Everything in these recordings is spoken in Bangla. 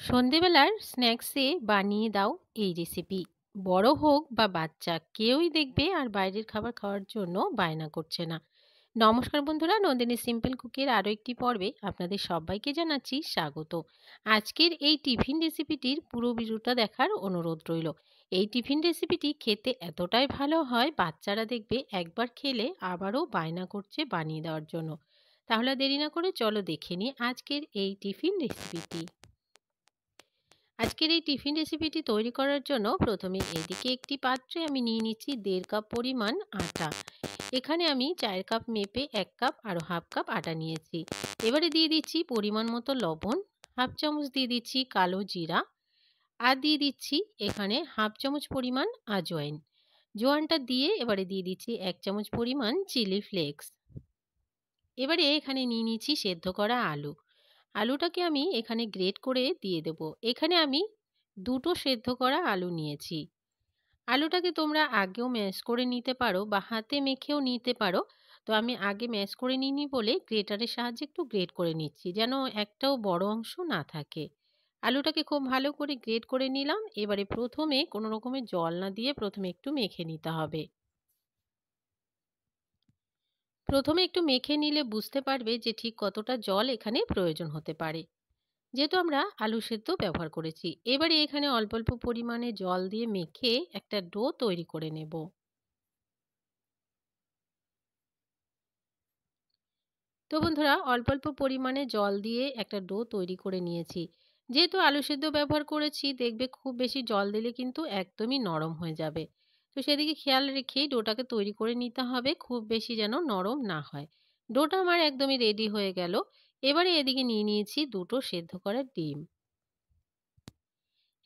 সন্ধেবেলার স্ন্যাক্সে বানিয়ে দাও এই রেসিপি। বড় হোক বা বাচ্চা কেউই দেখবে আর বাইরের খাবার খাওয়ার জন্য বায়না করছে না। নমস্কার বন্ধুরা, নন্দিনী সিম্পল কুকের আরও একটি পর্বে আপনাদের সবাইকে জানাচ্ছি স্বাগত। আজকের এই টিফিন রেসিপিটির পুরো ভিডিওটা দেখার অনুরোধ রইল। এই টিফিন রেসিপিটি খেতে এতটাই ভালো হয়, বাচ্চারা দেখবে একবার খেলে আবারও বায়না করছে বানিয়ে দেওয়ার জন্য। তাহলে দেরি না করে চলো দেখে নিই আজকের এই টিফিন রেসিপিটি। আজকের এই টিফিন রেসিপিটি তৈরি করার জন্য প্রথমে এদিকে একটি পাত্রে আমি নিয়ে নিচ্ছি 1.5 কাপ পরিমাণ আটা। এখানে আমি 4 কাপ মেপে 1 কাপ আর হাফ কাপ আটা নিয়েছি। এবারে দিয়ে দিচ্ছি পরিমাণ মতো লবণ, হাফ চামচ দিয়ে দিচ্ছি কালো জিরা, আর দিয়ে দিচ্ছি এখানে হাফ চামচ পরিমাণ আজওয়াইন। জোয়ানটা দিয়ে এবারে দিয়ে দিচ্ছি 1 চামচ পরিমাণ চিলি ফ্লেক্স। এবারে এখানে নিয়ে নিচ্ছি সেদ্ধ করা আলু। আলুটাকে আমি এখানে গ্রেট করে দিয়ে দেব। এখানে আমি দুটো সেদ্ধ করা আলু নিয়েছি। আলুটাকে তোমরা আগেও ম্যাশ করে নিতে পারো বা হাতে মেখেও নিতে পারো। তো আমি আগে ম্যাশ করে নিইনি বলে গ্রেটারের সাহায্যে একটু গ্রেট করে নিচ্ছি, যেন একটাও বড় অংশ না থাকে। আলুটাকে খুব ভালো করে গ্রেট করে নিলাম। এবারে প্রথমে কোনো রকমের জল না দিয়ে প্রথমে একটু মেখে নিতে হবে। প্রথমে একটু মেখে নিলে বুঝতে পারবে যে ঠিক কতটা জল এখানে প্রয়োজন হতে পারে, যেহেতু আমরা আলু সেদ্ধ ব্যবহার করেছি। এবারে এখানে অল্প অল্প পরিমাণে জল দিয়ে মেখে একটা ডো তৈরি করে নেব। তো বন্ধুরা, অল্প অল্প পরিমাণে জল দিয়ে একটা ডো তৈরি করে নিয়েছি। যেহেতু আলু সেদ্ধ ব্যবহার করেছি, দেখবে খুব বেশি জল দিলে কিন্তু একদমই নরম হয়ে যাবে। তো সেদিকে খেয়াল রেখেই ডোটাকে তৈরি করে নিতে হবে, খুব বেশি যেন নরম না হয়। ডোটা আমার একদমই রেডি হয়ে গেল। এবারে এদিকে নিয়ে নিয়েছি দুটো সেদ্ধ করা ডিম।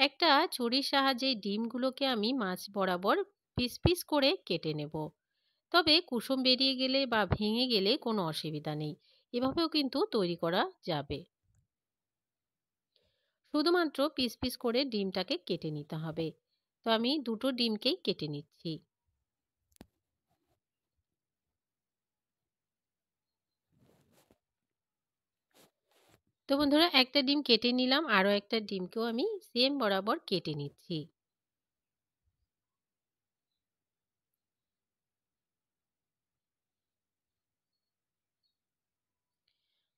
একটা ছুরির সাহায্যে ডিমগুলোকে আমি মাছ বরাবর পিস পিস করে কেটে নেব। তবে কুসুম বেরিয়ে গেলে বা ভেঙে গেলে কোনো অসুবিধা নেই, এভাবেও কিন্তু তৈরি করা যাবে। শুধুমাত্র পিস পিস করে ডিমটাকে কেটে নিতে হবে। তো আমি দুটো ডিমকেই কেটে নিচ্ছি। তো বন্ধুরা, একটা ডিম কেটে নিলাম, আরও একটা ডিমকেও আমি সেম বরাবর কেটে নিচ্ছি।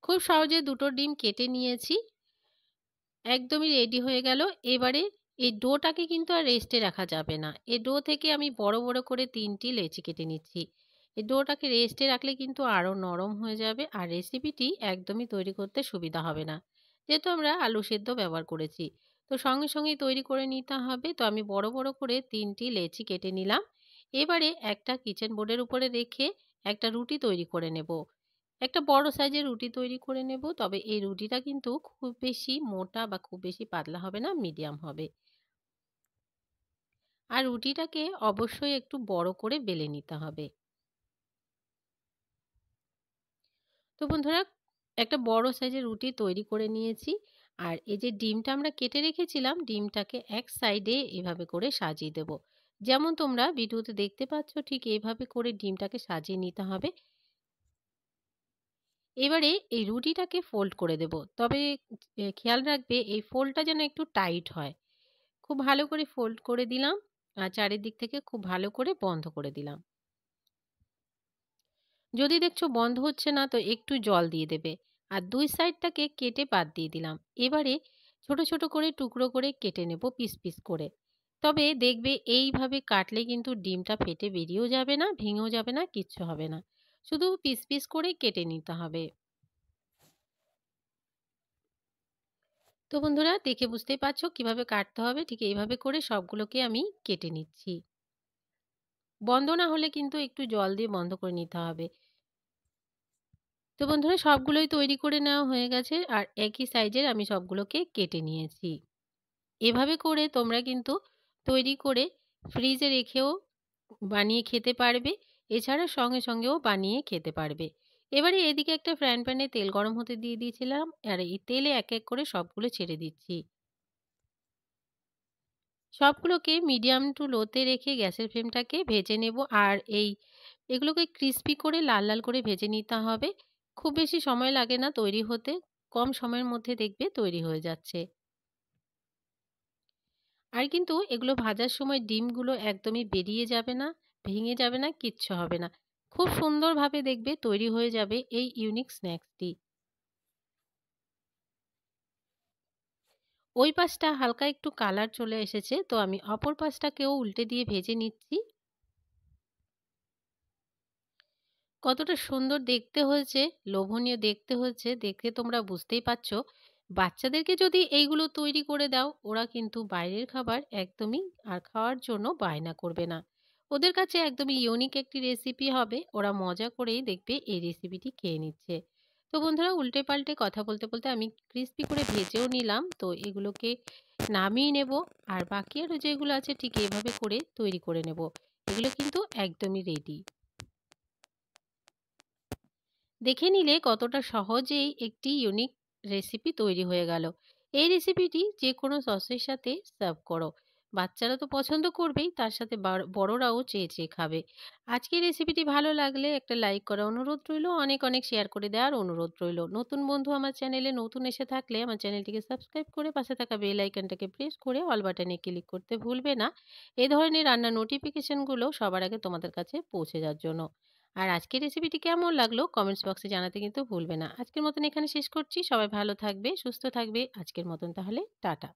খুব সহজে দুটো ডিম কেটে নিয়েছি, একদমই রেডি হয়ে গেল। এবারে এই ডোটাকে কিন্তু আর রেস্টে রাখা যাবে না। এই ডো থেকে আমি বড় বড় করে 3টি লেচি কেটে নিচ্ছি। এই ডোটাকে রেস্টে রাখলে কিন্তু আরও নরম হয়ে যাবে আর রেসিপিটি একদমই তৈরি করতে সুবিধা হবে না, যেহেতু আমরা আলু সেদ্ধ ব্যবহার করেছি। তো সঙ্গে সঙ্গেই তৈরি করে নিতে হবে। তো আমি বড় বড় করে 3টি লেচি কেটে নিলাম। এবারে একটা কিচেন বোর্ডের উপরে রেখে একটা রুটি তৈরি করে নেব। একটা বড় সাইজের রুটি তৈরি করে নেব। তবে এই রুটিটা কিন্তু খুব বেশি মোটা বা খুব বেশি পাতলা হবে না, মিডিয়াম হবে। আর রুটিটাকে অবশ্যই একটু বড় করে বেলে নিতে হবে। তো বন্ধুরা, একটা বড় সাইজের রুটি তৈরি করে নিয়েছি। আর এই যে ডিমটা আমরা কেটে রেখেছিলাম, ডিমটাকে এক সাইডে এভাবে করে সাজিয়ে দেব। যেমন তোমরা ভিডিওতে দেখতে পাচ্ছ, ঠিক এইভাবে করে ডিমটাকে সাজিয়ে নিতে হবে। এবারে এই রুটিটাকে ফোল্ড করে দেব। তবে খেয়াল রাখবে এই ফোল্ডটা যেন একটু টাইট হয়। খুব ভালো করে ফোল্ড করে দিলাম আর চারিদিক থেকে খুব ভালো করে বন্ধ করে দিলাম। যদি দেখছো বন্ধ হচ্ছে না, তো একটু জল দিয়ে দেবে। আর দুই সাইডটাকে কেটে বাদ দিয়ে দিলাম। এবারে ছোট ছোট করে টুকরো করে কেটে নেব পিস পিস করে। তবে দেখবে এইভাবে কাটলে কিন্তু ডিমটা ফেটে বেরিয়েও যাবে না, ভেঙেও যাবে না, কিচ্ছু হবে না। শুধু পিস পিস করে কেটে নিতে হবে। তো বন্ধুরা, দেখে বুঝতেই পারছো কিভাবে কাটতে হবে। ঠিক এইভাবে করে সবগুলোকে আমি কেটে নিচ্ছি। বন্ধ না হলে কিন্তু একটু জল দিয়ে বন্ধ করে নিতে হবে। তো বন্ধুরা, সবগুলোই তৈরি করে নেওয়া হয়ে গেছে আর একই সাইজের আমি সবগুলোকে কেটে নিয়েছি। এভাবে করে তোমরা কিন্তু তৈরি করে ফ্রিজে রেখেও বানিয়ে খেতে পারবে। এছাড়া সঙ্গে সঙ্গেও বানিয়ে খেতে পারবে। এবারে এদিকে একটা ফ্রাইং প্যানে তেল গরম হতে দিয়ে দিয়েছিলাম আর এই তেলে এক এক করে সবগুলো ছেড়ে দিচ্ছি। সবগুলোকে মিডিয়াম টু লোতে রেখে গ্যাসের ফ্লেমটাকে ভেজে নেব। আর এগুলোকে ক্রিস্পি করে লাল লাল করে ভেজে নিতে হবে। খুব বেশি সময় লাগে না তৈরি হতে, কম সময়ের মধ্যে দেখবে তৈরি হয়ে যাচ্ছে। আর কিন্তু এগুলো ভাজার সময় ডিমগুলো একদমই বেরিয়ে যাবে না, ভেঙে যাবে না, কিচ্ছু হবে না। খুব সুন্দরভাবে দেখবে তৈরি হয়ে যাবে এই ইউনিক স্ন্যাক্সটি। ওই পাশটা হালকা একটু কালার চলে এসেছে, তো আমি অপর পাশটাকেও উল্টে দিয়ে ভেজে নিচ্ছি। কতটা সুন্দর দেখতে হয়েছে, লোভনীয় দেখতে হয়েছে, দেখে তোমরা বুঝতেই পারছো। বাচ্চাদেরকে যদি এইগুলো তৈরি করে দাও, ওরা কিন্তু বাইরের খাবার একদমই আর খাওয়ার জন্য বায়না করবে না। ওদের কাছে একদমই ইউনিক একটি রেসিপি হবে, ওরা মজা করেই দেখবে এই রেসিপিটি খেয়ে নিচ্ছে। তো বন্ধুরা, উল্টে পাল্টে কথা বলতে বলতে আমি ক্রিস্পি করে ভেজেও নিলাম, তো এগুলোকে নামিয়ে নেব। আর বাকি আরও যেগুলো আছে ঠিক এভাবে করে তৈরি করে নেব। এগুলো কিন্তু একদমই রেডি। দেখে নিলে কতটা সহজেই একটি ইউনিক রেসিপি তৈরি হয়ে গেল। এই রেসিপিটি যে কোনো সসের সাথে সার্ভ করো। বাচ্চারা তো পছন্দ করবেই, তার সাথে বড়রাও চেয়ে চেয়ে খাবে। আজকের রেসিপিটি ভালো লাগলে একটা লাইক করার অনুরোধ রইল, অনেক অনেক শেয়ার করে দেওয়ার অনুরোধ রইল। নতুন বন্ধু আমার চ্যানেলে নতুন এসে থাকলে আমার চ্যানেলটিকে সাবস্ক্রাইব করে পাশে থাকা বেল আইকনটাকে প্রেস করে অল বাটনে ক্লিক করতে ভুলবে না, এ ধরনের রান্নার নোটিফিকেশনগুলো সবার আগে তোমাদের কাছে পৌঁছে যাওয়ার জন্য। আর আজকের রেসিপিটি কেমন লাগলো কমেন্টস বক্সে জানাতে কিন্তু ভুলবে না। আজকের মতন এখানে শেষ করছি। সবাই ভালো থাকবে, সুস্থ থাকবে। আজকের মতন তাহলে টাটা।